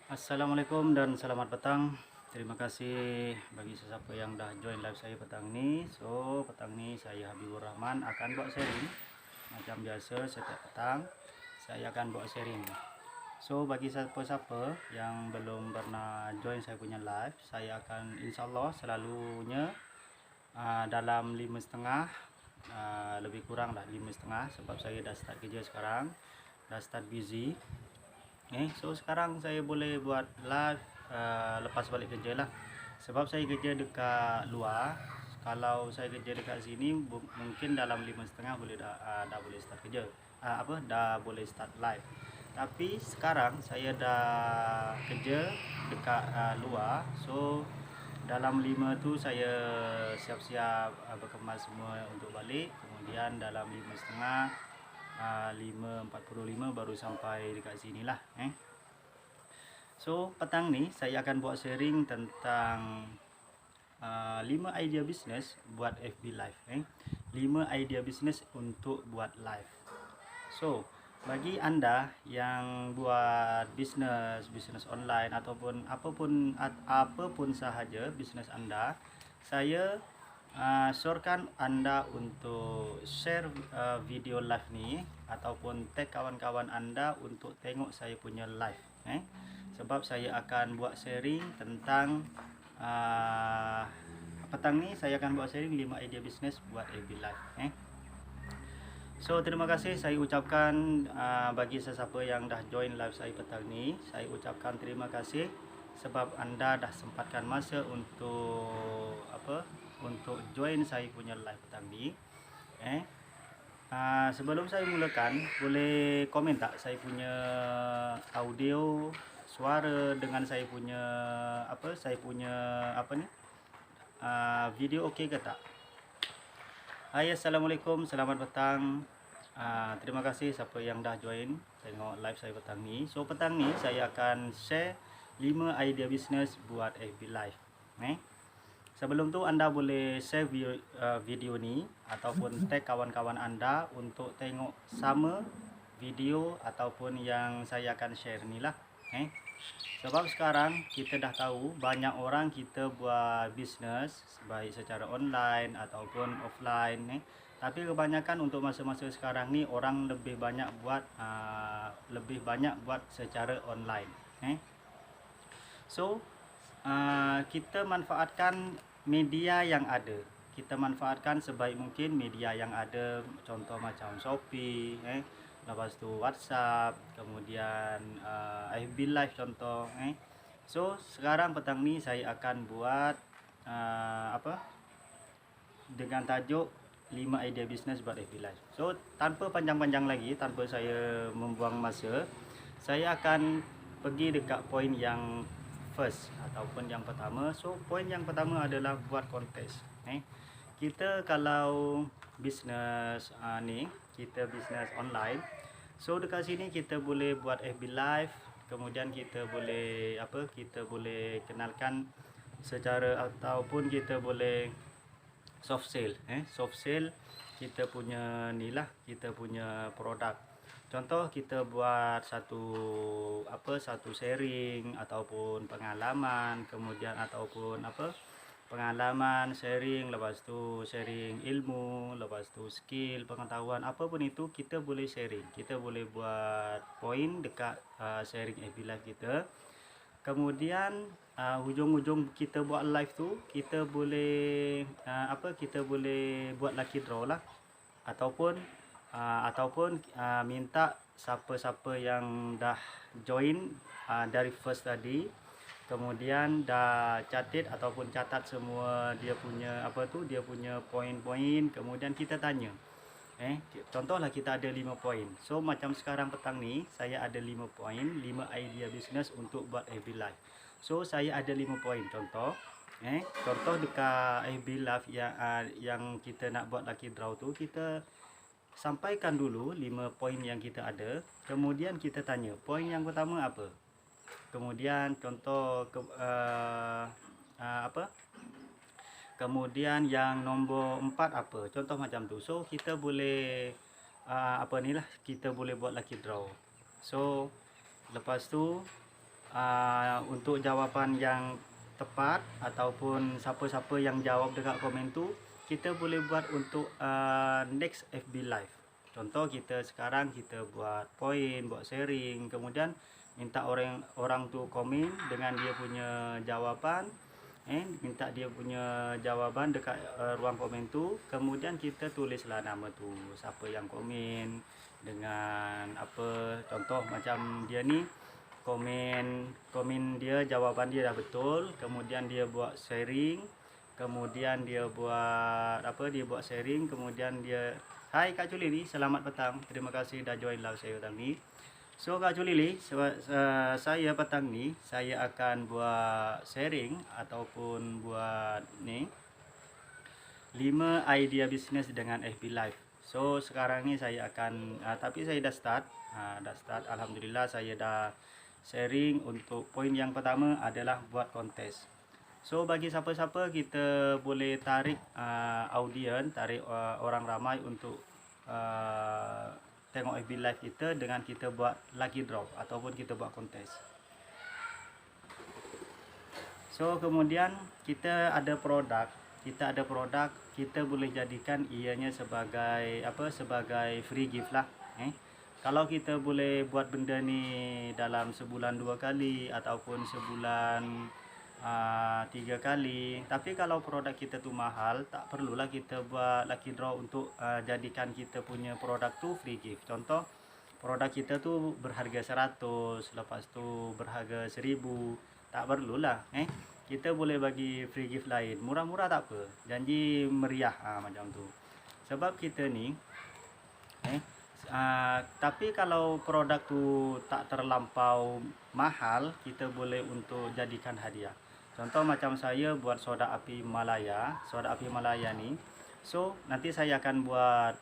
Assalamualaikum dan selamat petang. Terima kasih bagi sesiapa yang dah join live saya petang ni. So, petang ni saya Habibur Rahman akan buat sharing. Macam biasa setiap petang saya akan buat sharing. So, bagi siapa-siapa yang belum pernah join saya punya live, saya akan insyaAllah selalunya dalam 5.30, lebih kurang lah 5.30, sebab saya dah start kerja sekarang, dah start busy. So sekarang saya boleh buat live lepas balik kerja lah. Sebab saya kerja dekat luar. Kalau saya kerja dekat sini mungkin dalam 5.30 boleh dah boleh start kerja. Dah boleh start live. Tapi sekarang saya dah kerja dekat luar. So dalam 5 tu saya siap-siap berkemas semua untuk balik. Kemudian dalam 5.30, 5.45 baru sampai dekat sini lah. So petang ni saya akan buat sharing tentang 5 idea bisnes buat FB live. 5 idea bisnes untuk buat live. So bagi anda yang buat bisnes online ataupun apapun sahaja bisnes anda, saya syorkan anda untuk share video live ni ataupun tag kawan-kawan anda untuk tengok saya punya live. Sebab saya akan buat sharing tentang petang ni saya akan buat sharing 5 idea bisnes buat FB live. So terima kasih saya ucapkan bagi sesiapa yang dah join live saya petang ni. Saya ucapkan terima kasih sebab anda dah sempatkan masa untuk untuk join saya punya live petang ni. Sebelum saya mulakan, boleh komen tak saya punya audio suara dengan saya punya video okey ke tak? Hai, Assalamualaikum, selamat petang. Terima kasih siapa yang dah join tengok live saya petang ni. So petang ni saya akan share 5 idea bisnes buat FB live. Sebelum tu anda boleh share video ni ataupun tag kawan-kawan anda untuk tengok sama video ataupun yang saya akan share ni lah. Sebab sekarang kita dah tahu banyak orang kita buat bisnes baik secara online ataupun offline. Tapi kebanyakan untuk masa-masa sekarang ni orang lebih banyak buat secara online. So kita manfaatkan media yang ada. Kita manfaatkan sebaik mungkin media yang ada. Contoh macam Shopee, lepas tu WhatsApp, kemudian FB Live contoh. So sekarang petang ni saya akan buat dengan tajuk 5 idea bisnes buat FB Live. So tanpa panjang-panjang lagi, tanpa saya membuang masa, saya akan pergi dekat poin yang first ataupun yang pertama. So poin yang pertama adalah buat kontes. Kita kalau bisnes kita bisnes online. So dekat sini kita boleh buat FB live, kemudian kita boleh kenalkan secara ataupun kita boleh soft sale. Soft sale kita punya kita punya produk. Contoh kita buat satu sharing ataupun pengalaman, kemudian ataupun pengalaman sharing, lepas tu sharing ilmu, lepas tu skill, pengetahuan, apapun itu kita boleh sharing. Kita boleh buat poin dekat sharing FB live kita. Kemudian hujung-hujung kita buat live tu kita boleh buat lucky draw lah, ataupun minta siapa-siapa yang dah join dari first tadi, kemudian dah catat semua dia punya poin-poin, kemudian kita tanya. Contohlah kita ada 5 poin. So macam sekarang petang ni saya ada 5 poin, 5 idea bisnes untuk buat FB live. So saya ada 5 poin contoh. Contoh dekat FB live yang kita nak buat lucky draw tu, kita sampaikan dulu 5 poin yang kita ada, kemudian kita tanya poin yang pertama apa. Kemudian contoh kemudian yang nombor 4 apa, contoh macam tu. So kita boleh kita boleh buat lucky draw. So lepas tu untuk jawapan yang tepat ataupun siapa-siapa yang jawab dekat komen tu, kita boleh buat untuk next FB live. Contoh kita sekarang kita buat poin, buat sharing, kemudian minta orang tu komen dengan dia punya jawapan, minta dia punya jawaban dekat ruang komen tu, kemudian kita tulislah nama tu, siapa yang komen dengan apa. Contoh macam dia ni komen dia, jawaban dia dah betul, kemudian dia buat sharing, kemudian dia buat apa, dia buat sharing, kemudian dia, hai Kak Culili, selamat petang, terima kasih dah join live saya petang ni. So Kak Culili, saya petang ni saya akan buat sharing ataupun buat ni 5 idea bisnes dengan FB live. So sekarang ni saya akan tapi saya dah start, alhamdulillah saya dah sharing. Untuk poin yang pertama adalah buat kontes. So bagi siapa-siapa kita boleh tarik audiens, tarik orang ramai untuk tengok FB live kita dengan kita buat lucky draw ataupun kita buat kontes. So kemudian kita ada produk, kita boleh jadikan ianya sebagai apa, sebagai free gift lah. Kalau kita boleh buat benda ni dalam sebulan 2 kali ataupun sebulan 3 kali, tapi kalau produk kita tu mahal, tak perlulah kita buat lucky draw untuk jadikan kita punya produk tu free gift. Contoh produk kita tu berharga 100, lepas tu berharga 1000, tak perlulah. Kita boleh bagi free gift lain, murah-murah tak apa, janji meriah macam tu. Sebab kita ni tapi kalau produk tu tak terlampau mahal, kita boleh untuk jadikan hadiah. Contoh macam saya buat soda api Malaya. Soda api Malaya ni, so nanti saya akan buat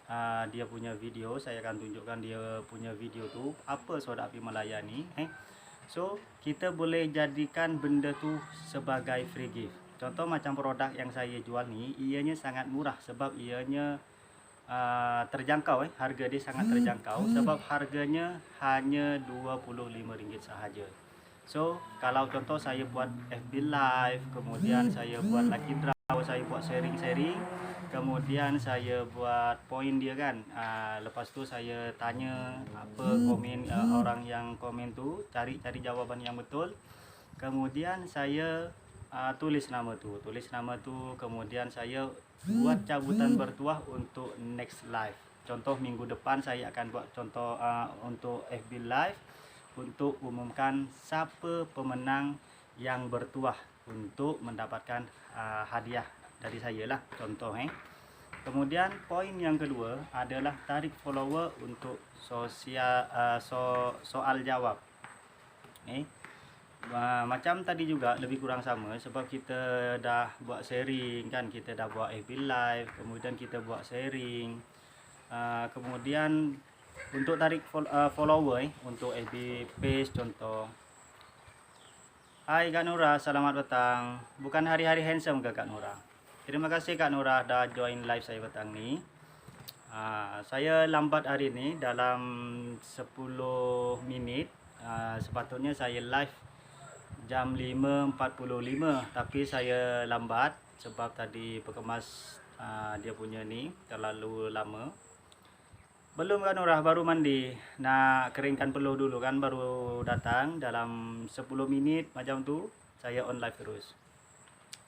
dia punya video, saya akan tunjukkan dia punya video tu apa soda api Malaya ni. So kita boleh jadikan benda tu sebagai free gift. Contoh macam produk yang saya jual ni, ianya sangat murah sebab ianya terjangkau, harga dia sangat terjangkau sebab harganya hanya RM25 sahaja. So kalau contoh saya buat FB live, kemudian saya buat lucky draw, saya buat sharing-sharing, kemudian saya buat poin dia kan, lepas tu saya tanya apa komen orang yang komen tu, cari jawaban yang betul, kemudian saya tulis nama tu, kemudian saya buat cabutan bertuah untuk next live. Contoh minggu depan saya akan buat contoh untuk FB live untuk umumkan siapa pemenang yang bertuah untuk mendapatkan hadiah dari saya lah, contoh. Kemudian poin yang kedua adalah tarik follower untuk soal jawab. Macam tadi juga lebih kurang sama, sebab kita dah buat sharing kan, kita dah buat FB live, kemudian kita buat sharing, kemudian untuk tarik follower untuk FB page. Contoh, hai Kak Nura, selamat petang, bukan hari-hari handsome ke Kak Nura? Terima kasih Kak Nura dah join live saya petang ni. Saya lambat hari ni dalam 10 minit. Sepatutnya saya live jam 5.45, tapi saya lambat sebab tadi pekemas dia punya ni terlalu lama. Belum Kak Nurah, baru mandi, nak keringkan peluh dulu kan, baru datang dalam 10 minit macam tu saya on live terus.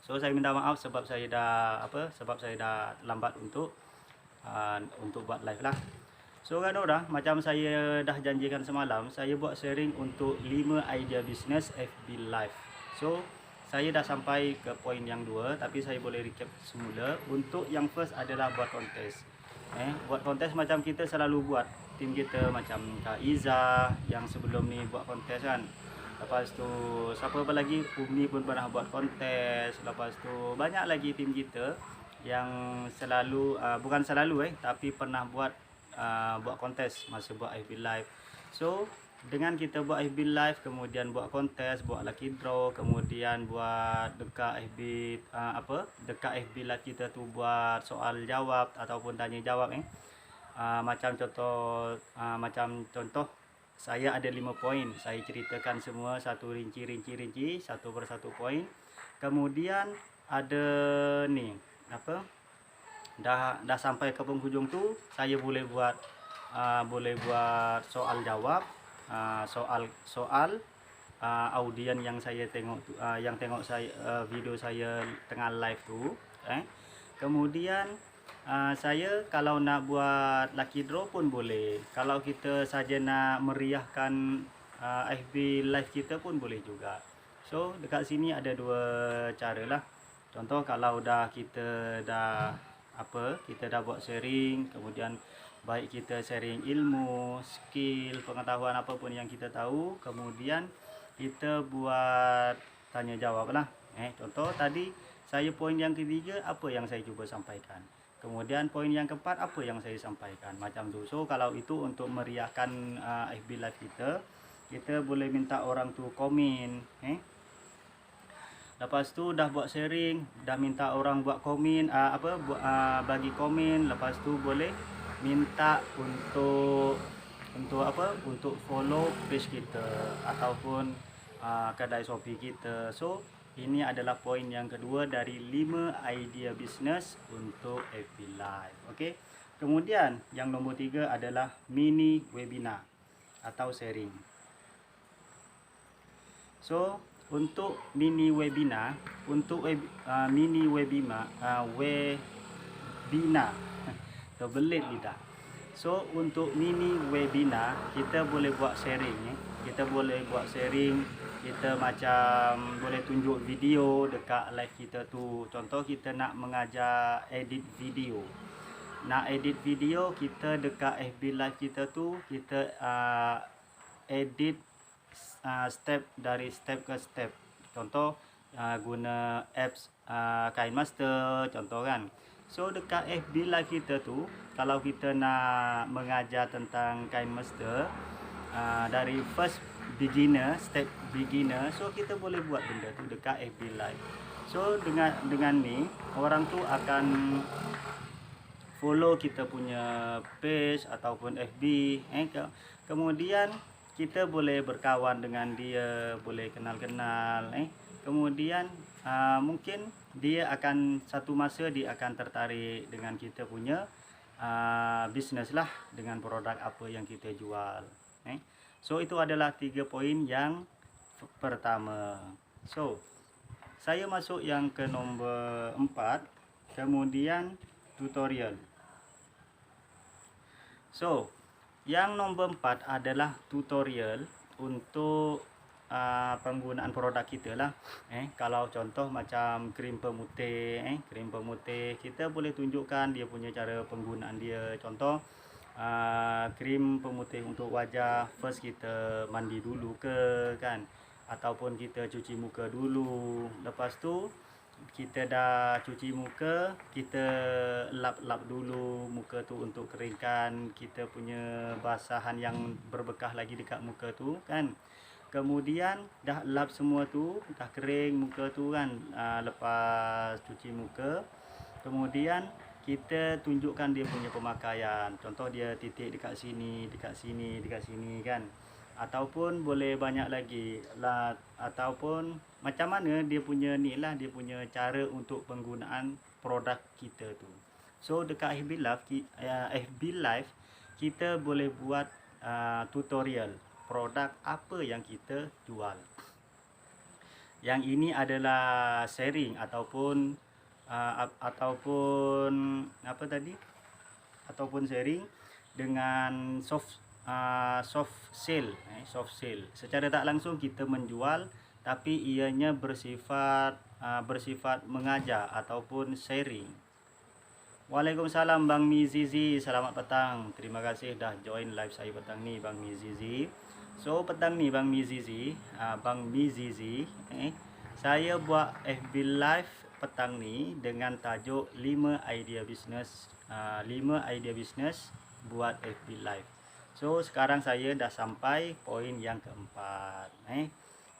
So saya minta maaf sebab saya dah lambat untuk buat live lah. So kan orang, macam saya dah janjikan semalam, saya buat sharing untuk 5 idea bisnes FB live. So saya dah sampai ke poin yang 2, tapi saya boleh recap semula. Untuk yang first adalah buat kontes. Buat kontes macam kita selalu buat. Tim kita macam Kak Iza yang sebelum ni buat kontes kan. Lepas tu siapa apa lagi, Umi pun pernah buat kontes. Lepas tu banyak lagi tim kita yang selalu bukan selalu tapi pernah buat kontes masa buat FB live. So dengan kita buat FB live, kemudian buat kontes, buat lucky draw, kemudian buat dekat FB dekat FB live kita tu buat soal jawab ataupun tanya jawab. Macam contoh saya ada 5 poin. Saya ceritakan semua satu rinci, satu persatu poin. Kemudian ada nih apa? Dah sampai ke penghujung tu, saya boleh buat soal jawab, soal audien yang saya tengok yang tengok saya video saya tengah live tu. Kemudian saya kalau nak buat lucky draw pun boleh. Kalau kita saja nak meriahkan FB live kita pun boleh juga. So dekat sini ada dua cara lah. Contoh kalau kita dah buat sharing, kemudian baik kita sharing ilmu, skill, pengetahuan apapun yang kita tahu, kemudian kita buat tanya jawab lah. Contoh tadi saya poin yang ketiga apa yang saya cuba sampaikan, kemudian poin yang keempat apa yang saya sampaikan, macam tu. So kalau itu untuk meriahkan FB live kita boleh minta orang tu komen. Lepas tu dah buat sharing, dah minta orang buat komen, bagi komen. Lepas tu boleh minta untuk follow page kita ataupun kedai Shopee kita. So ini adalah poin yang kedua dari 5 idea bisnes untuk FB Live. Okey. Kemudian yang nombor 3 adalah mini webinar atau sharing. So untuk mini webinar, terbelit lidah. So untuk mini webinar kita boleh buat sharing. Kita boleh buat sharing, kita macam boleh tunjuk video dekat live kita tu. Contoh kita nak mengajar edit video. Nak edit video, kita dekat FB live kita tu, kita edit step dari step ke step. Contoh guna apps KineMaster contoh kan. So dekat FB live kita tu, kalau kita nak mengajar tentang KineMaster dari first beginner, step beginner, so kita boleh buat benda tu dekat FB live. So dengan ni orang tu akan follow kita punya page ataupun FB. Kemudian kita boleh berkawan dengan dia, boleh kenal-kenal. Kemudian mungkin dia akan satu masa dia akan tertarik dengan kita punya bisnes lah, dengan produk apa yang kita jual. So itu adalah 3 poin yang pertama. So saya masuk yang ke nombor 4, kemudian tutorial. So yang nombor 4 adalah tutorial untuk penggunaan produk kita lah. Kalau contoh macam krim pemutih, kita boleh tunjukkan dia punya cara penggunaan dia. Contoh krim pemutih untuk wajah, first kita mandi dulu ke kan, ataupun kita cuci muka dulu. Lepas tu kita dah cuci muka, kita lap dulu muka tu untuk keringkan kita punya basahan yang berbekah lagi dekat muka tu kan. Kemudian dah lap semua tu, dah kering muka tu kan, lepas cuci muka, kemudian kita tunjukkan dia punya pemakaian. Contoh dia titik dekat sini kan. Ataupun boleh banyak lagi lah, ataupun macam mana dia punya ni lah, dia punya cara untuk penggunaan produk kita tu. So dekat FB Live kita boleh buat tutorial produk apa yang kita jual. Yang ini adalah sharing ataupun sharing dengan soft sale. Secara tak langsung kita menjual, tapi ianya bersifat mengajar ataupun sharing. Waalaikumsalam Bang Mizizi, selamat petang. Terima kasih dah join live saya petang ni Bang Mizizi. So petang ni Bang Mizizi, saya buat FB live petang ni dengan tajuk 5 idea bisnes, 5 idea bisnes buat FB live. So sekarang saya dah sampai poin yang keempat.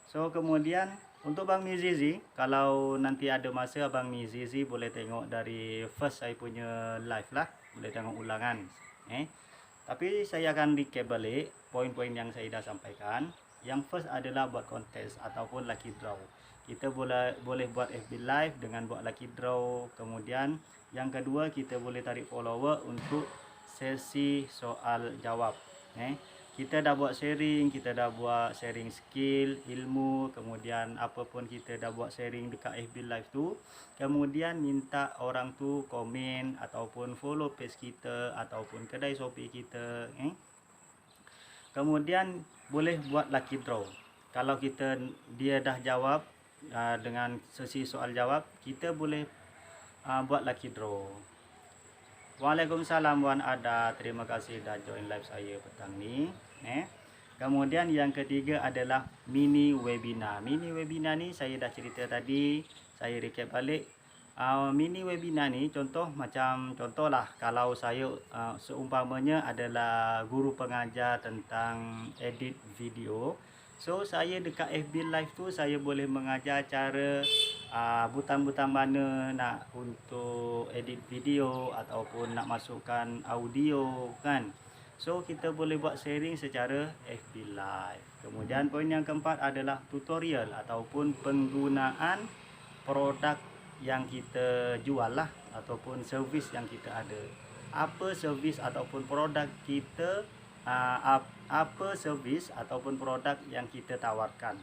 So kemudian untuk Bang Mizizi, kalau nanti ada masa Bang Mizizi boleh tengok dari first saya punya live lah, boleh tengok ulangan. Tapi saya akan recap balik poin-poin yang saya dah sampaikan. Yang first adalah buat kontes ataupun lucky draw. Kita boleh buat FB live dengan buat lucky draw. Kemudian yang kedua, kita boleh tarik follower untuk sesi soal jawab. Kita dah buat sharing, kita dah buat sharing skill, ilmu, kemudian apa pun kita dah buat sharing dekat FB live tu. Kemudian minta orang tu komen ataupun follow page kita ataupun kedai Shopee kita. Kemudian boleh buat lucky draw. Kalau dia dah jawab dengan sesi soal jawab, kita boleh buat lucky draw. Waalaikumsalam Wan Ada. Terima kasih dah join live saya petang ni. Kemudian yang ketiga adalah mini webinar. Mini webinar ni saya dah cerita tadi, saya recap balik. Mini webinar ni contohlah kalau saya seumpamanya adalah guru pengajar tentang edit video. So saya dekat FB live tu saya boleh mengajar cara butang-butang mana nak untuk edit video ataupun nak masukkan audio kan. So kita boleh buat sharing secara FB live. Kemudian poin yang keempat adalah tutorial ataupun penggunaan produk yang kita jual lah, ataupun servis yang kita ada. Apa servis ataupun produk kita, apa servis ataupun produk yang kita tawarkan.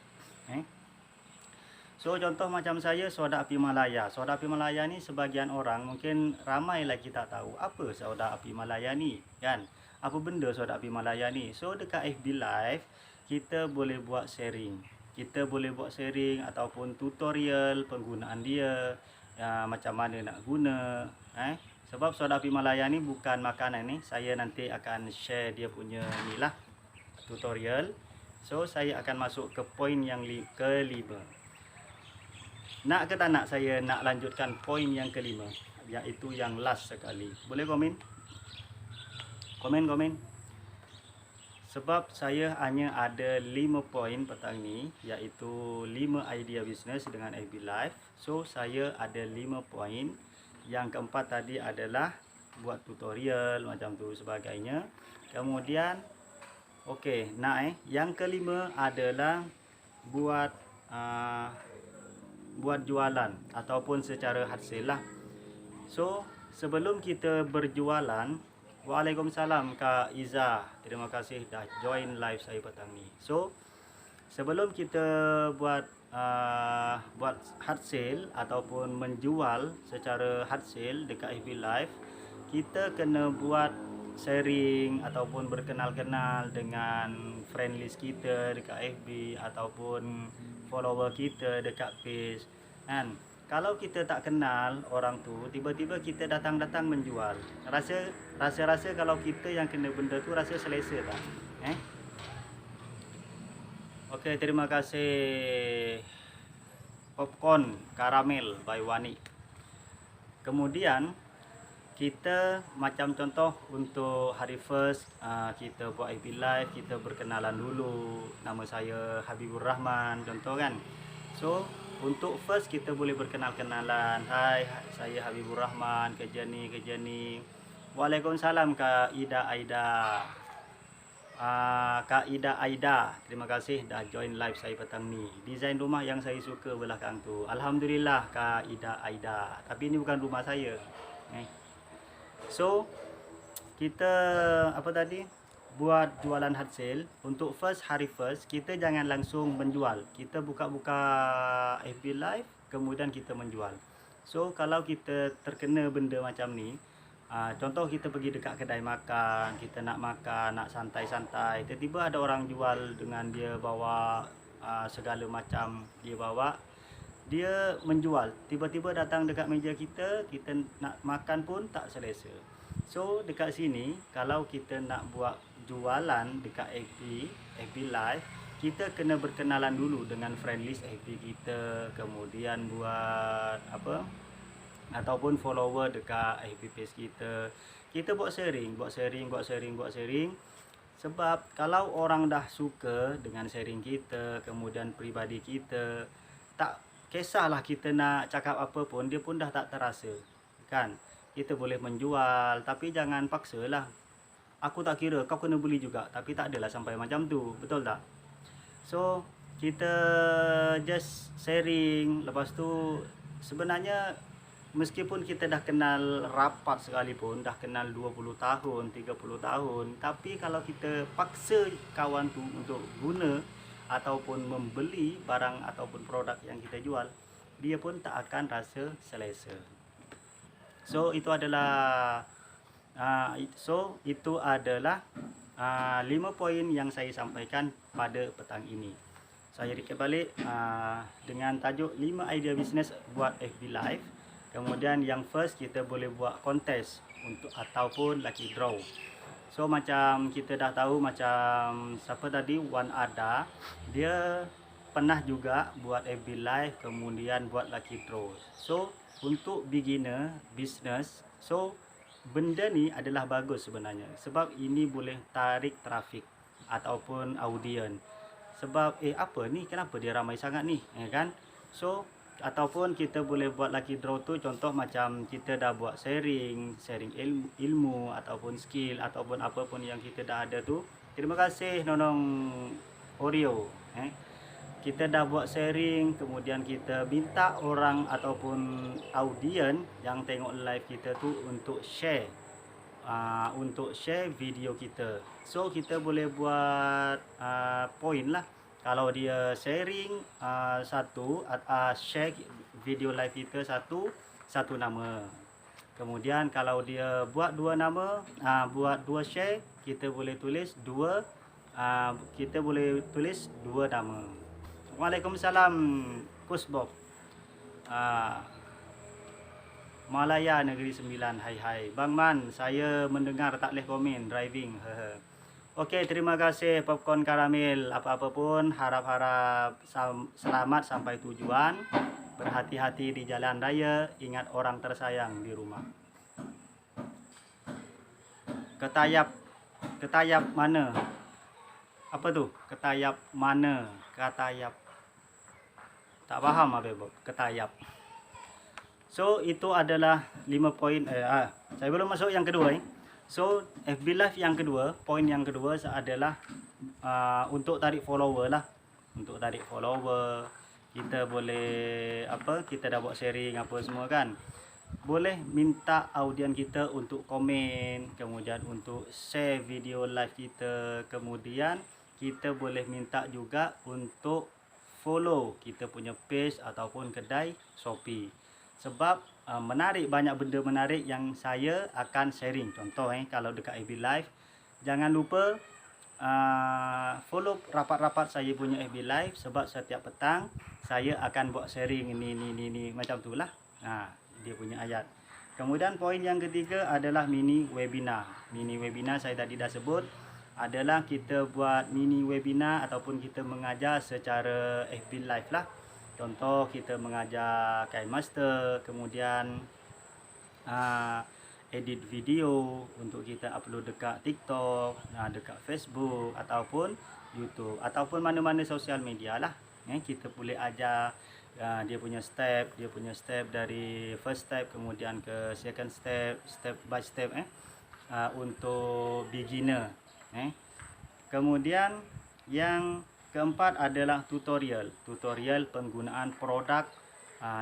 So contoh macam saya, soda api Malaya. Soda api Malaya ni sebagian orang mungkin ramai lagi tak tahu apa soda api Malaya ni kan. Apa benda soda api Malaya ni. So dekat FB live kita boleh buat sharing. Kita boleh buat sharing ataupun tutorial penggunaan dia, macam mana nak guna. Sebab soda api Malaya ni bukan makanan ni. Saya nanti akan share dia punya ni lah, tutorial. So saya akan masuk ke poin yang kelima. Nak ke tak nak saya nak lanjutkan poin yang kelima, iaitu yang last sekali. Boleh komen? Komen. Sebab saya hanya ada 5 poin petang ni, iaitu 5 idea bisnes dengan FB Live. So saya ada 5 poin. Yang keempat tadi adalah buat tutorial macam tu sebagainya. Kemudian yang kelima adalah buat jualan ataupun secara hasil lah. So sebelum kita berjualan, Waalaikumsalam Kak Iza, terima kasih dah join live saya petang ni. So sebelum kita buat hard sale ataupun menjual secara hard sale dekat FB live, kita kena buat sharing ataupun berkenal-kenal dengan friend list kita dekat FB ataupun follower kita dekat page kan. Kalau kita tak kenal orang tu, tiba-tiba kita datang menjual, rasa kalau kita yang kena benda tu rasa selesa tak? Okey, terima kasih popcorn karamel by Wani. Kemudian kita macam contoh untuk hari first, kita buat FB live, kita berkenalan dulu. Nama saya Habibur Rahman contoh kan. So untuk first kita boleh berkenal-kenalan. Hai, saya Habibur Rahman, kerja ni. Waalaikumsalam Kak Ida Aida. Kak Ida Aida, terima kasih dah join live saya petang ni. Desain rumah yang saya suka belakang tu. Alhamdulillah Kak Ida Aida. Tapi ini bukan rumah saya. So kita buat jualan hard sale. Untuk hari first kita jangan langsung menjual. Kita buka-buka FB live kemudian kita menjual. So kalau kita terkena benda macam ni, contoh kita pergi dekat kedai makan, kita nak makan, nak santai-santai, tiba-tiba ada orang jual dengan dia bawa segala macam dia bawa. Dia menjual, tiba-tiba datang dekat meja kita nak makan pun tak selesa. So dekat sini kalau kita nak buat jualan dekat FB live, kita kena berkenalan dulu dengan friend list FB kita, kemudian buat ataupun follower dekat FB page kita. Kita buat sharing. Sebab kalau orang dah suka dengan sharing kita, kemudian peribadi kita, tak kisahlah kita nak cakap apa pun, dia pun dah tak terasa kan. Kita boleh menjual, tapi jangan paksalah. aku tak kira, kau kena beli juga. Tapi tak adalah sampai macam tu, betul tak? So kita just sharing. Lepas tu sebenarnya meskipun kita dah kenal rapat sekalipun, dah kenal 20 tahun, 30 tahun, tapi kalau kita paksa kawan tu untuk guna ataupun membeli barang ataupun produk yang kita jual, dia pun tak akan rasa selesa. So itu adalah 5 poin yang saya sampaikan pada petang ini. Saya recap balik dengan tajuk 5 idea bisnes buat FB Live. Kemudian yang first, kita boleh buat kontes untuk ataupun lucky draw. So macam kita dah tahu, macam siapa tadi, Wan Ada, dia pernah juga buat FB Live kemudian buat lucky draw. So untuk beginner business, so benda ni adalah bagus sebenarnya, sebab ini boleh tarik trafik ataupun audien. Sebab apa ni, kenapa dia ramai sangat ni, kan? So ataupun kita boleh buat lucky draw tu, contoh macam kita dah buat sharing ilmu ataupun skill ataupun apa pun yang kita dah ada tu. Terima kasih Nonong Oreo. Kita dah buat sharing, kemudian kita minta orang ataupun audien yang tengok live kita tu untuk share video kita. So kita boleh buat poin lah. Kalau dia sharing share video live kita satu nama. Kemudian kalau dia buat 2 nama, buat 2 share, kita boleh tulis 2 nama. Waalaikumsalam Kus Bob. Malaya Negeri 9. Hai Bang Man, saya mendengar tak boleh komen driving. Okey, terima kasih popcorn karamel. Apa-apa pun, harap-harap selamat sampai tujuan. Berhati-hati di jalan raya, ingat orang tersayang di rumah. Ketayap mana? Apa tu? Ketayap mana? Ketayap. Tak faham apa Bob, ketayap. So itu adalah 5 poin. Saya belum masuk yang kedua. So FB Live yang kedua, poin yang kedua adalah untuk tarik follower lah. Untuk tarik follower, kita boleh kita dah buat sharing apa semua kan. Boleh minta audien kita untuk komen, kemudian untuk share video live kita. Kemudian kita boleh minta juga untuk follow kita punya page ataupun kedai Shopee. Sebab menarik, banyak benda menarik yang saya akan sharing. Contoh kalau dekat FB Live, jangan lupa follow rapat-rapat saya punya FB Live, sebab setiap petang saya akan buat sharing ini macam tu lah. Dia punya ayat. Kemudian poin yang ketiga adalah mini webinar. Mini webinar saya tadi dah sebut, adalah kita buat mini webinar ataupun kita mengajar secara FB Live lah. Contoh kita mengajar kain master, kemudian edit video untuk kita upload dekat TikTok, dekat Facebook ataupun YouTube ataupun mana-mana sosial media lah. Kita boleh ajar dia punya step dari first step kemudian ke second step, step by step untuk beginner. Kemudian yang keempat adalah tutorial penggunaan produk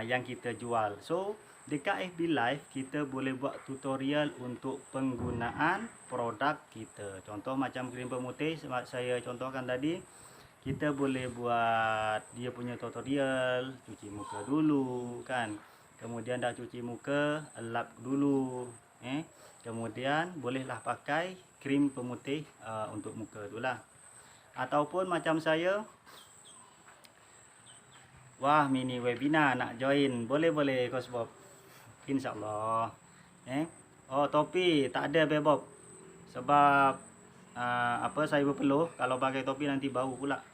yang kita jual. So dekat FB Live kita boleh buat tutorial untuk penggunaan produk kita. Contoh macam krim pemutih saya contohkan tadi, kita boleh buat dia punya tutorial, cuci muka dulu kan. Kemudian dah cuci muka, lap dulu. Kemudian bolehlah pakai krim pemutih untuk muka tu lah. Ataupun macam saya, wah mini webinar nak join, boleh Coach Bob, InsyaAllah. Oh topi tak ada Bob, sebab saya berpeluh kalau pakai topi nanti bau pula.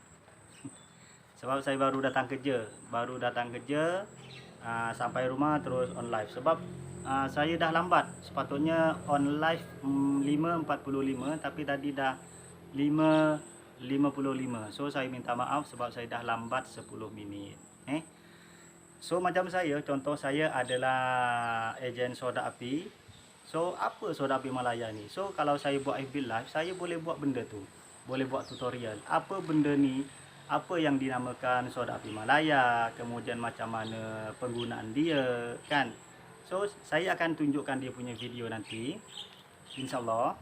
Sebab saya baru datang kerja, sampai rumah terus on live. Sebab saya dah lambat, sepatutnya on live 5.45, tapi tadi dah 5.55. So saya minta maaf sebab saya dah lambat 10 minit. So macam saya, contoh saya adalah ejen soda api. So apa soda api Malaya ni? So kalau saya buat FB live, saya boleh buat benda tu, boleh buat tutorial apa benda ni, apa yang dinamakan soda api Malaya, kemudian macam mana penggunaan dia kan. So saya akan tunjukkan dia punya video nanti, insyaallah.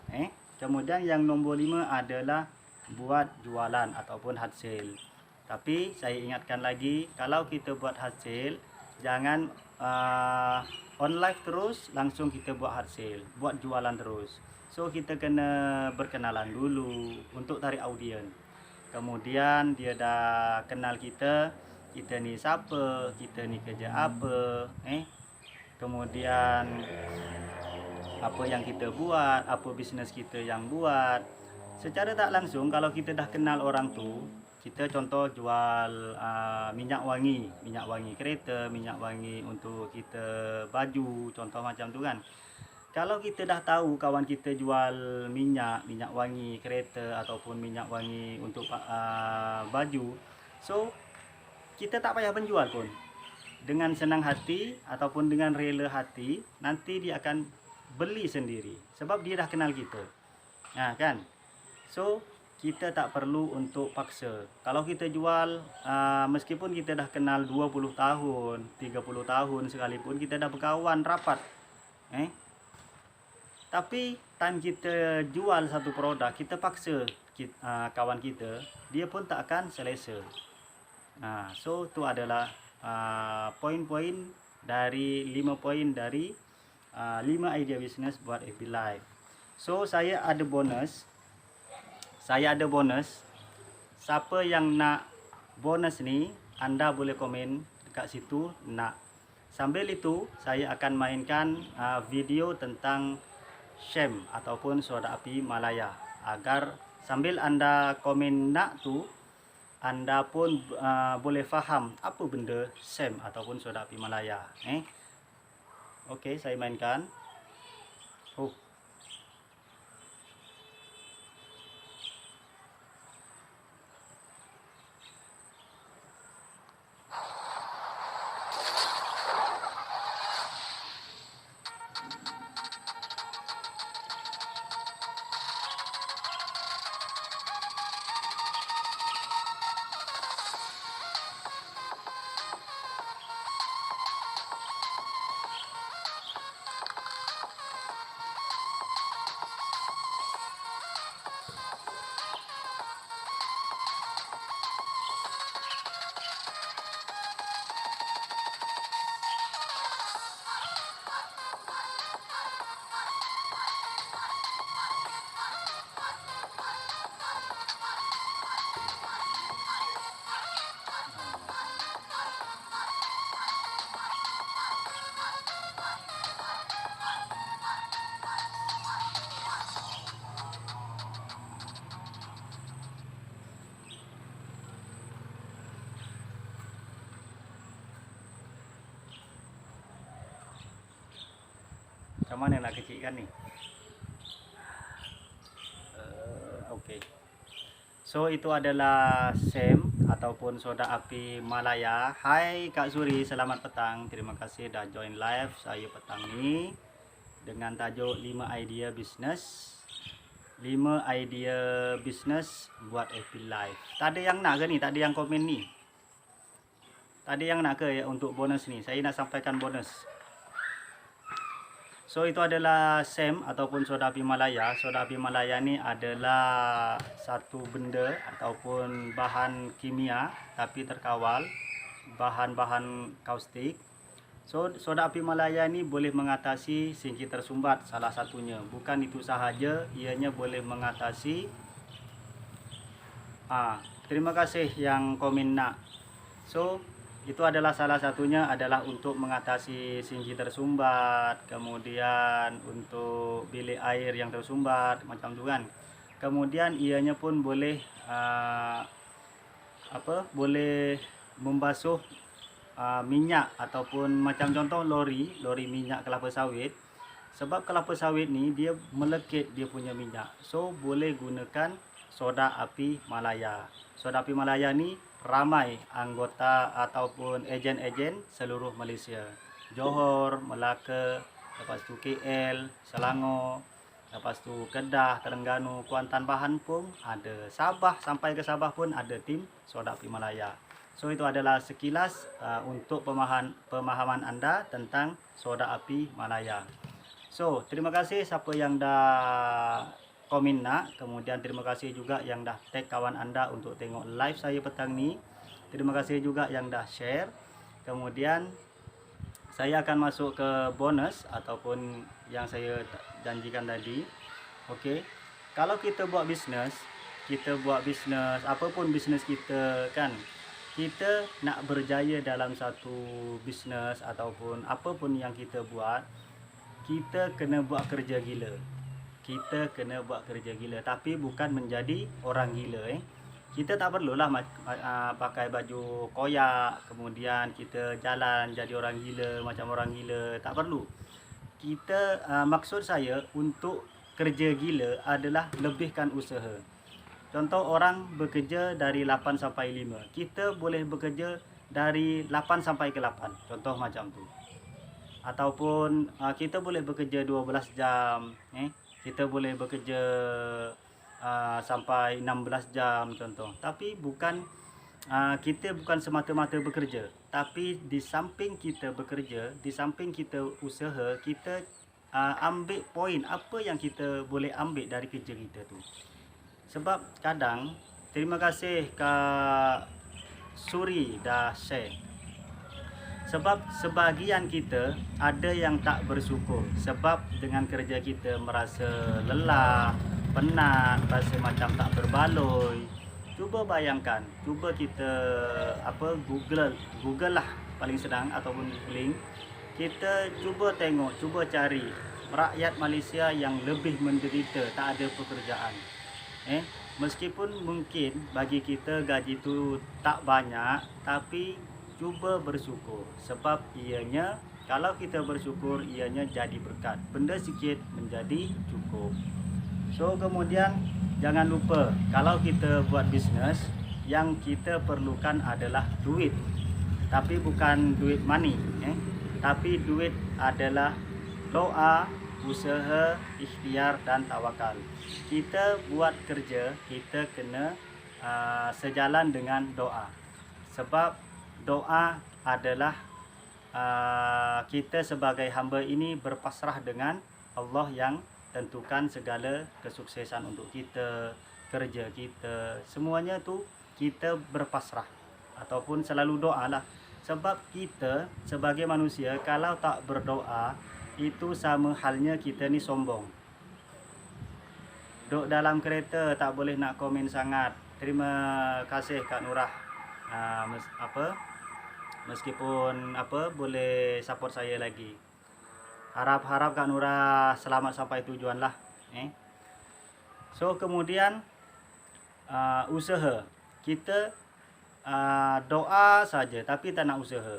Kemudian yang nombor 5 adalah buat jualan ataupun hard sale. Tapi saya ingatkan lagi, kalau kita buat hard sale, jangan on live terus langsung kita buat hard sale, buat jualan terus. So kita kena berkenalan dulu untuk tarik audien. Kemudian dia dah kenal kita ni siapa, kita ni kerja apa, kemudian apa yang kita buat, apa bisnes kita yang buat. Secara tak langsung kalau kita dah kenal orang tu, kita contoh jual minyak wangi kereta, minyak wangi untuk kita baju, contoh macam tu kan. Kalau kita dah tahu kawan kita jual minyak wangi kereta ataupun minyak wangi untuk baju, so kita tak payah penjual pun. Dengan senang hati ataupun dengan rela hati, nanti dia akan beli sendiri sebab dia dah kenal kita. Nah kan. So kita tak perlu untuk paksa. Kalau kita jual meskipun kita dah kenal 20 tahun, 30 tahun sekalipun, kita dah berkawan rapat. Tapi time kita jual satu produk, kita paksa kawan kita, dia pun tak akan selesa. So tu adalah poin-poin dari 5 poin dari 5 idea bisnes buat FB Live. So saya ada bonus. Siapa yang nak bonus ni, anda boleh komen dekat situ nak. Sambil itu saya akan mainkan video tentang Sham ataupun soda api Malaya, agar sambil anda komen nak tu, anda pun boleh faham apa benda Sham ataupun soda api Malaya. Okey, saya mainkan. Macam mana nak kecilkan ni? Okey. So itu adalah Sham ataupun soda api Malaya. Hai Kak Suri, selamat petang. Terima kasih dah join live saya petang ni dengan tajuk 5 idea bisnes. 5 idea bisnes buat FB Live. Tak ada yang nak ke ni? Tak ada yang komen ni? Tak ada yang nak ke untuk bonus ni? Saya nak sampaikan bonus. So itu adalah Sham ataupun soda api Malaya. Soda api Malaya ni adalah satu benda ataupun bahan kimia tapi terkawal, bahan-bahan kaustik. So soda api Malaya ni boleh mengatasi sinki tersumbat salah satunya. Bukan itu sahaja, ianya boleh mengatasi terima kasih yang komen nak. So itu adalah salah satunya adalah untuk mengatasi sinki tersumbat, kemudian untuk bilik air yang tersumbat macam tu kan. Kemudian ianya pun boleh boleh membasuh minyak ataupun macam contoh lori minyak kelapa sawit. Sebab kelapa sawit ni dia melekit dia punya minyak. So boleh gunakan soda api Malaya. Soda api Malaya ni ramai anggota ataupun ejen-ejen seluruh Malaysia, Johor, Melaka, lepas tu KL, Selangor, lepas tu Kedah, Terengganu, Kuantan, Pahang ada. Sabah, sampai ke Sabah pun ada tim Soda Api Malaya. So itu adalah sekilas untuk pemahaman anda tentang Soda Api Malaya. So terima kasih siapa yang dah komen nak. Kemudian terima kasih juga yang dah tag kawan anda untuk tengok live saya petang ni. Terima kasih juga yang dah share. Kemudian saya akan masuk ke bonus ataupun yang saya janjikan tadi. Okey. Kalau kita buat bisnes, apapun bisnes kita kan, kita nak berjaya dalam satu bisnes ataupun apapun yang kita buat, kita kena buat kerja gila. Tapi bukan menjadi orang gila. Kita tak perlulah pakai baju koyak, kemudian kita jalan jadi orang gila, macam orang gila. Tak perlu. Kita maksud saya untuk kerja gila adalah lebihkan usaha. Contoh orang bekerja dari 8 sampai 5. Kita boleh bekerja dari 8 sampai ke 8. Contoh macam tu. Ataupun kita boleh bekerja 12 jam. Kita boleh bekerja sampai 16 jam contoh. Tapi kita bukan semata-mata bekerja. Tapi di samping kita bekerja, di samping kita usaha, kita ambil poin apa yang kita boleh ambil dari kerja kita tu. Sebab kadang, terima kasih Kak Suri dah share. Sebab sebahagian kita ada yang tak bersyukur. Sebab dengan kerja kita merasa lelah, penat, rasa macam tak berbaloi. Cuba bayangkan, cuba kita Google lah paling senang ataupun link. Kita cuba tengok, cuba cari rakyat Malaysia yang lebih menderita, tak ada pekerjaan. Meskipun mungkin bagi kita gaji tu tak banyak, tapi cuba bersyukur. Sebab ianya, kalau kita bersyukur, ianya jadi berkat. Benda sikit menjadi cukup. So kemudian jangan lupa, kalau kita buat bisnes, yang kita perlukan adalah duit. Tapi bukan duit money. Tapi duit adalah doa, usaha, ikhtiar dan tawakal. Kita buat kerja, kita kena sejalan dengan doa. Sebab doa adalah kita sebagai hamba ini berpasrah dengan Allah yang tentukan segala kesuksesan untuk kita, kerja kita, semuanya tu kita berpasrah ataupun selalu doa lah. Sebab kita sebagai manusia kalau tak berdoa, itu sama halnya kita ni sombong. Duduk dalam kereta tak boleh nak komen sangat. Terima kasih Kak Nurah. Meskipun boleh support saya lagi. Harap-harap Kak Nurah selamat sampai tujuan lah. So kemudian usaha. Kita doa saja tapi tak nak usaha.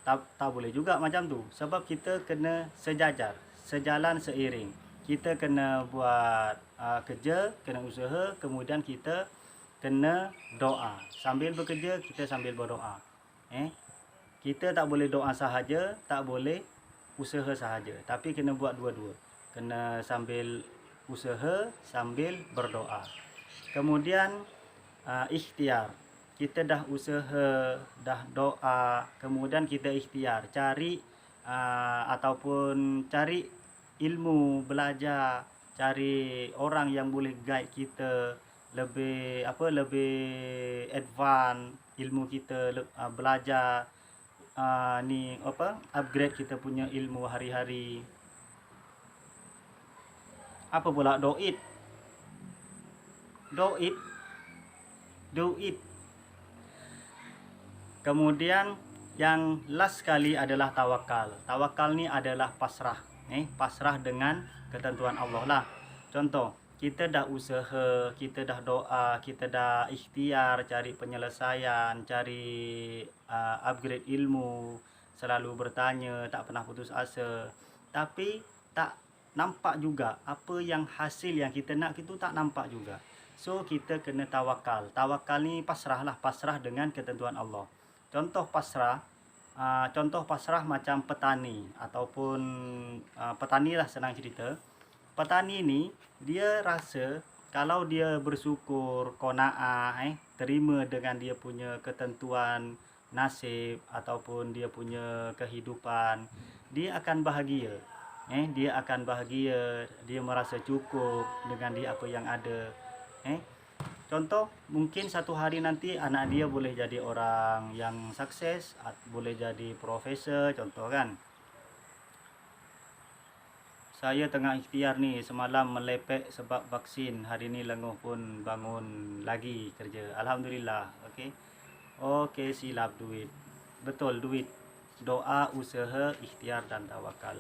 Tak boleh juga macam tu. Sebab kita kena sejajar, sejalan seiring. Kita kena buat kerja, kena usaha, kemudian kita kena doa. Sambil bekerja, kita sambil berdoa. Kita tak boleh doa sahaja, tak boleh usaha sahaja. Tapi kena buat dua-dua. Kena sambil usaha, sambil berdoa. Kemudian ikhtiar. Kita dah usaha, dah doa, kemudian kita ikhtiar. Cari ataupun cari ilmu, belajar, cari orang yang boleh guide kita lebih advance ilmu kita, belajar upgrade kita punya ilmu hari-hari. Apa pula do it. Kemudian yang last sekali adalah tawakal. Tawakal ni adalah pasrah. Pasrah dengan ketentuan Allah lah. Contoh, kita dah usaha, kita dah doa, kita dah ikhtiar, cari penyelesaian, cari upgrade ilmu, selalu bertanya, tak pernah putus asa. Tapi tak nampak juga apa yang hasil yang kita nak itu tak nampak juga. So kita kena tawakal. Tawakal ni pasrah lah, pasrah dengan ketentuan Allah. Contoh pasrah, contoh pasrah macam petani ataupun petani lah, senang cerita. Petani ni dia rasa kalau dia bersyukur, qanaah, terima dengan dia punya ketentuan nasib ataupun dia punya kehidupan, dia akan bahagia. Dia akan bahagia, dia merasa cukup dengan dia apa yang ada. Contoh, mungkin satu hari nanti anak dia boleh jadi orang yang sukses, boleh jadi profesor, contoh kan. Saya tengah ikhtiar ni, semalam melepek sebab vaksin, hari ni lenguh pun bangun lagi kerja. Alhamdulillah. Okey, silap duit. Betul, duit. Doa, usaha, ikhtiar dan tawakal.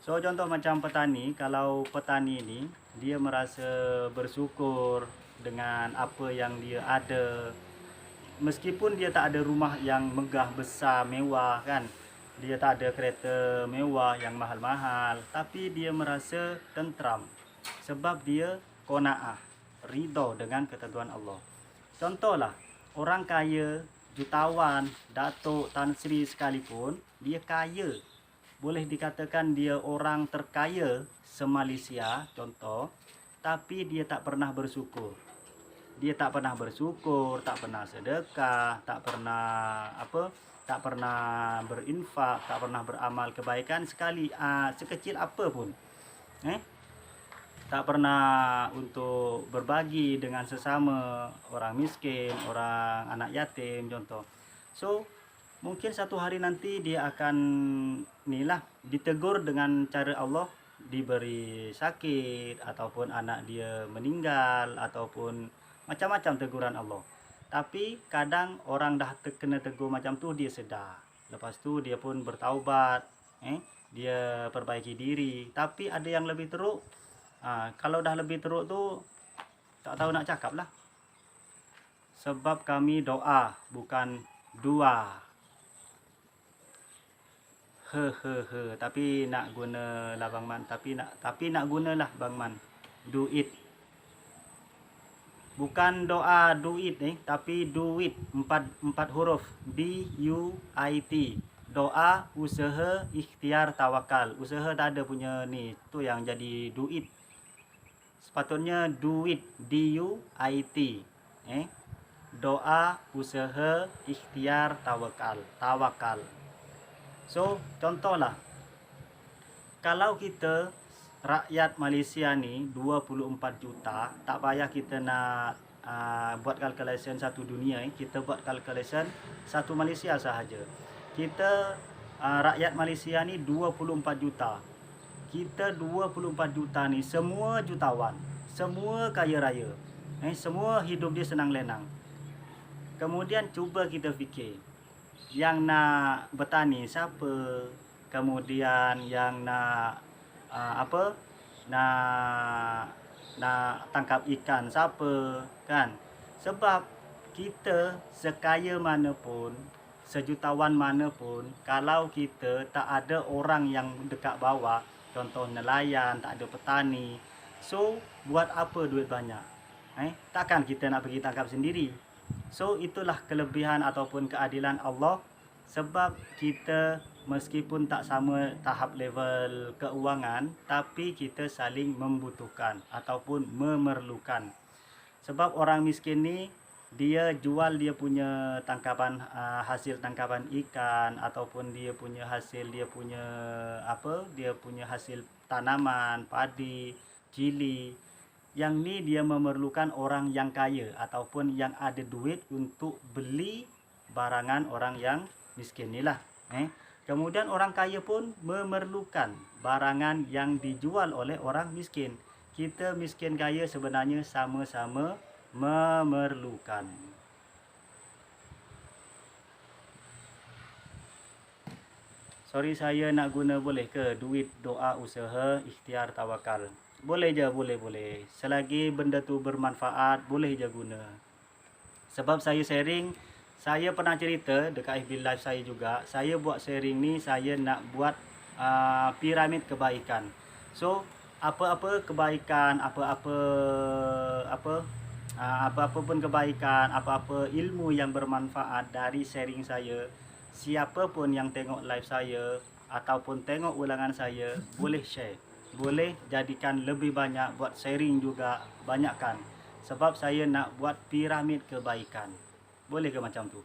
So contoh macam petani, kalau petani ni dia merasa bersyukur dengan apa yang dia ada. Meskipun dia tak ada rumah yang megah, besar, mewah kan. Dia tak ada kereta mewah yang mahal-mahal, tapi dia merasa tentram sebab dia qanaah, ridha dengan ketentuan Allah. Contohlah, orang kaya, jutawan, Datuk Tan Sri sekalipun, dia kaya. Boleh dikatakan dia orang terkaya se-Malaysia, contoh, tapi dia tak pernah bersyukur. Dia tak pernah bersyukur, tak pernah sedekah, tak pernah berinfak, tak pernah beramal kebaikan sekali, sekecil apa pun. Tak pernah untuk berbagi dengan sesama orang miskin, orang anak yatim, contoh. So mungkin satu hari nanti dia akan ditegur dengan cara Allah, diberi sakit ataupun anak dia meninggal ataupun macam-macam teguran Allah. Tapi kadang orang dah kena tegur macam tu, dia sedar. Lepas tu dia pun bertaubat, dia perbaiki diri. Tapi ada yang lebih teruk. Kalau dah lebih teruk tu tak tahu nak cakap lah. Sebab kami doa, bukan dua. Tapi nak guna lah Bang Man, tapi nak gunalah Bang Man. Duit. Bukan doa duit tapi duit, empat huruf, DUIT. Doa, usaha, ikhtiar, tawakal. Usaha tak ada punya ni, tu yang jadi duit. Sepatutnya duit, DUIT. Doa, usaha, ikhtiar, tawakal. So contohlah, kalau kita rakyat Malaysia ni 24 juta, tak payah kita nak buat calculation satu dunia, kita buat calculation satu Malaysia sahaja. Kita rakyat Malaysia ni 24 juta. Kita 24 juta ni semua jutawan, semua kaya raya, semua hidup dia senang lenang. Kemudian cuba kita fikir, yang nak bertani siapa? Kemudian yang nak nak tangkap ikan siapa kan? Sebab kita sekaya mana pun, sejutawan mana pun, kalau kita tak ada orang yang dekat bawah, contoh nelayan, tak ada petani, so buat apa duit banyak? Takkan kita nak pergi tangkap sendiri. So itulah kelebihan ataupun keadilan Allah. Sebab kita meskipun tak sama tahap level keuangan, tapi kita saling membutuhkan ataupun memerlukan. Sebab orang miskin ni, dia jual dia punya tangkapan, hasil tangkapan ikan, ataupun dia punya hasil, dia punya hasil tanaman, padi, cili. Yang ni dia memerlukan orang yang kaya ataupun yang ada duit untuk beli barangan orang yang miskin ni lah. Kemudian orang kaya pun memerlukan barangan yang dijual oleh orang miskin. Kita miskin kaya sebenarnya sama-sama memerlukan. Sorry, saya nak guna boleh ke duit, doa, usaha, ikhtiar, tawakal? Boleh je, boleh. Selagi benda tu bermanfaat, boleh je guna. Sebab saya sharing, saya pernah cerita dekat FB Live saya juga, saya buat sharing ni, saya nak buat piramid kebaikan. So apa-apa kebaikan, apa-apa pun kebaikan, apa-apa ilmu yang bermanfaat dari sharing saya siapa pun yang tengok live saya ataupun tengok ulangan saya boleh share, boleh jadikan lebih banyak, buat sharing juga, banyakkan. Sebab saya nak buat piramid kebaikan. Boleh ke macam tu?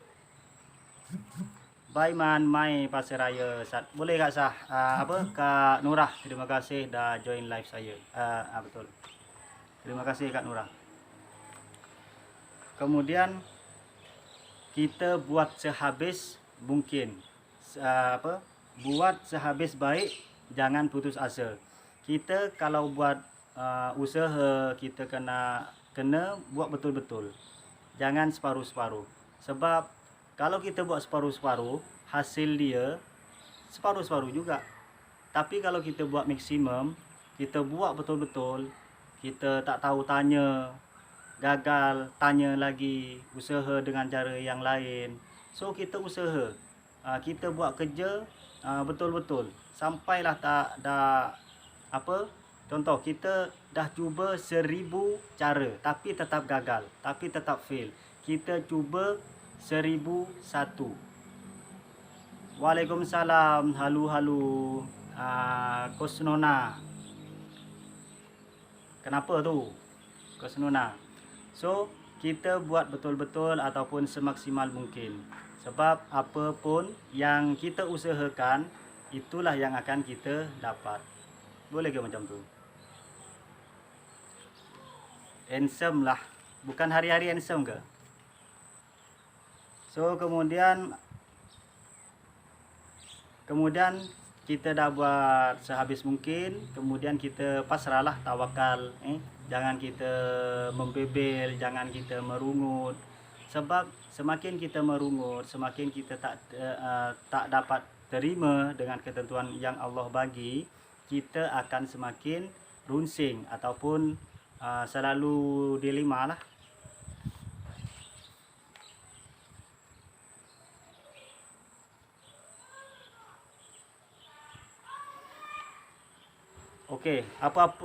Bye man, mai Pasir Raya. Boleh Kak Sah? Kak Nurah, terima kasih dah join live saya. Betul. Terima kasih Kak Nurah. Kemudian kita buat sehabis mungkin. Buat sehabis baik, jangan putus asa. Kita kalau buat usaha, kita kena buat betul-betul. Jangan separuh-separuh. Sebab kalau kita buat separuh-separuh, hasil dia separuh-separuh juga. Tapi kalau kita buat maksimum, kita buat betul-betul, kita tak tahu tanya, gagal, tanya lagi, usaha dengan cara yang lain. So kita usaha, kita buat kerja betul-betul. Sampailah contoh kita dah cuba 1000 cara tapi tetap gagal, tapi tetap fail. Kita cuba 1001. Waalaikumsalam. Halu Kosnona. Kenapa tu Kosnona? So kita buat betul-betul ataupun semaksimal mungkin. Sebab apa pun yang kita usahakan, itulah yang akan kita dapat. Boleh ke macam tu? Handsome lah. Bukan hari-hari handsome ke? So kemudian kita dah buat sehabis mungkin. Kemudian kita pasrahlah, tawakal. Jangan kita membebel, jangan kita merungut. Sebab semakin kita merungut, semakin kita tak dapat terima dengan ketentuan yang Allah bagi, kita akan semakin runsing ataupun selalu dilema lah. Okey,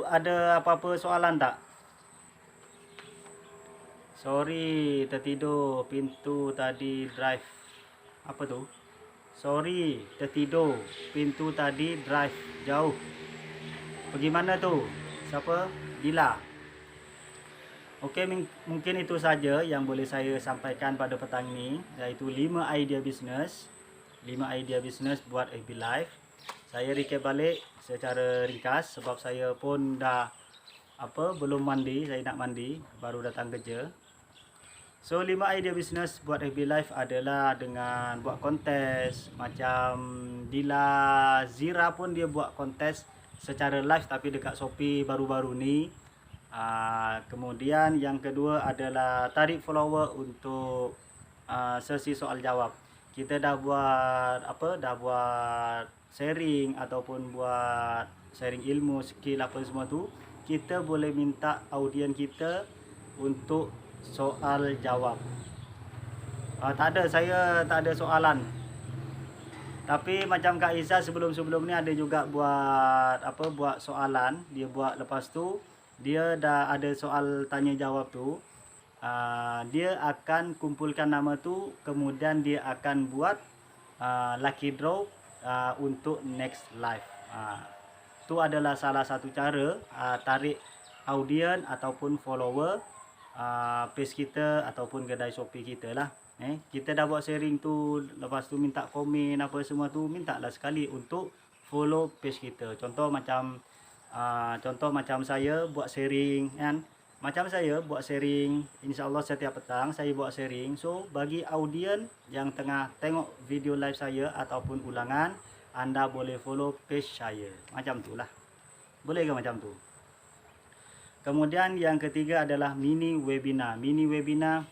ada apa-apa soalan tak? Sorry, tertidur, pintu tadi drive. Apa tu? Sorry, tertidur, pintu tadi drive jauh. Pergi mana tu? Siapa? Dila. Okey, mungkin itu saja yang boleh saya sampaikan pada petang ini, iaitu 5 idea bisnes. 5 idea bisnes buat FB Live. Saya recap balik secara ringkas sebab saya pun dah belum mandi, saya nak mandi, baru datang kerja. So 5 idea bisnes buat FB Live adalah dengan buat kontes. Macam Dila Zira pun dia buat kontes secara live tapi dekat Shopee baru-baru ni. Kemudian yang kedua adalah tarik follower untuk sesi soal jawab. Kita dah buat sharing ataupun buat sharing ilmu, skill apa semua tu. Kita boleh minta audien kita untuk soal jawab. Saya tak ada soalan. Tapi macam Kak Izzah sebelum-sebelum ni ada juga buat soalan. Dia buat lepas tu dia dah ada soal tanya jawab tu. Dia akan kumpulkan nama tu, kemudian dia akan buat lucky draw untuk next live. Tu adalah salah satu cara tarik audien ataupun follower page kita ataupun kedai Shopee kita lah. Kita dah buat sharing tu, lepas tu minta komen apa semua tu, mintalah sekali untuk follow page kita. Contoh macam saya buat sharing kan. Macam saya buat sharing, insya-Allah setiap petang saya buat sharing. So bagi audien yang tengah tengok video live saya ataupun ulangan, anda boleh follow page saya. Macam tu lah. Boleh ke macam tu? Kemudian yang ketiga adalah mini webinar. Mini webinar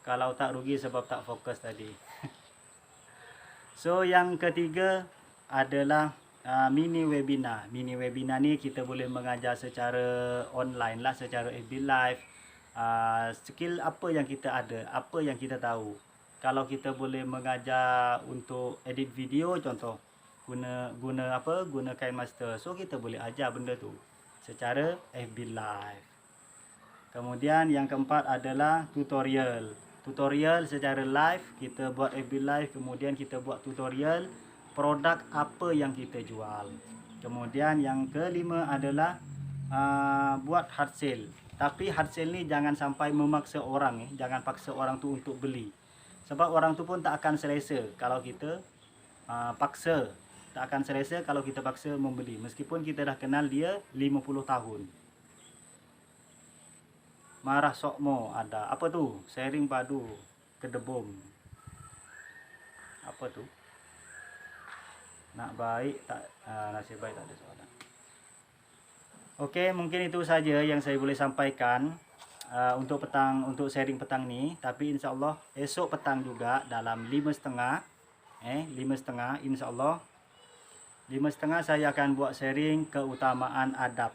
kalau tak rugi sebab tak fokus tadi. So yang ketiga adalah mini webinar. Mini webinar ni kita boleh mengajar secara online lah, secara FB Live. Skill apa yang kita ada, apa yang kita tahu. Kalau kita boleh mengajar untuk edit video, contoh guna KineMaster. So kita boleh ajar benda tu secara FB Live. Kemudian yang keempat adalah tutorial. tutorial secara live, kita buat FB live, kemudian kita buat tutorial produk apa yang kita jual. Kemudian yang kelima adalah buat hard sale. Tapi hard sale ni jangan sampai memaksa orang, jangan paksa orang tu untuk beli. Sebab orang tu pun tak akan selesa kalau kita paksa. Tak akan selesa kalau kita paksa membeli. Meskipun kita dah kenal dia 50 tahun. Marah sokmo ada. Apa tu? Sharing padu. Kedebom. Apa tu? Nak baik tak nasib baik tak ada soalan. Okey, mungkin itu saja yang saya boleh sampaikan untuk sharing petang ni. Tapi insya-Allah esok petang juga dalam 5.30 5.30 insya-Allah 5.30 saya akan buat sharing keutamaan adab.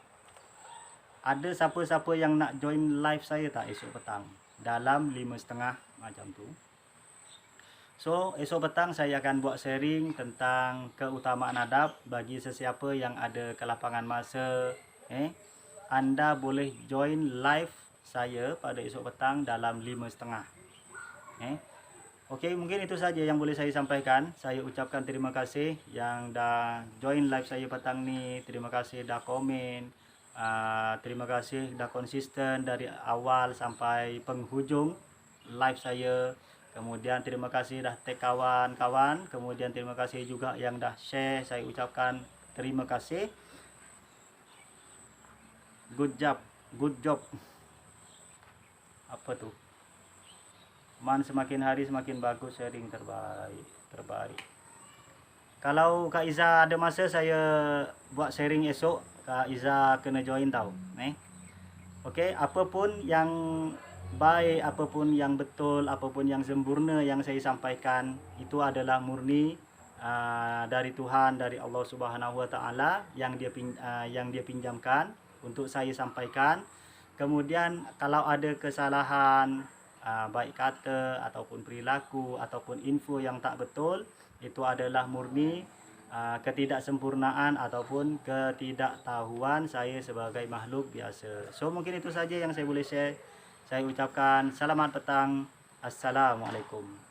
Ada siapa-siapa yang nak join live saya tak esok petang dalam 5.30 macam tu. So esok petang saya akan buat sharing tentang keutamaan adab. Bagi sesiapa yang ada kelapangan masa, anda boleh join live saya pada esok petang dalam 5.30. Okey, mungkin itu saja yang boleh saya sampaikan. Saya ucapkan terima kasih yang dah join live saya petang ni. Terima kasih dah komen. Terima kasih dah konsisten dari awal sampai penghujung live saya. Kemudian terima kasih dah tag kawan-kawan. Kemudian terima kasih juga yang dah share. Saya ucapkan terima kasih. Good job. Apa tu? Man semakin hari semakin bagus, sharing terbaik. Kalau Kak Iza ada masa, saya buat sharing esok. Kak Iza kena join tau. Okey, apapun yang baik, apapun yang betul, apapun yang sempurna yang saya sampaikan, itu adalah murni dari Tuhan, dari Allah Subhanahu Wa Taala yang dia pinjamkan untuk saya sampaikan. Kemudian kalau ada kesalahan, baik kata ataupun perilaku ataupun info yang tak betul, itu adalah murni ketidaksempurnaan ataupun ketidaktahuan saya sebagai makhluk biasa. So mungkin itu saja yang saya boleh share. Saya ucapkan selamat petang. Assalamualaikum.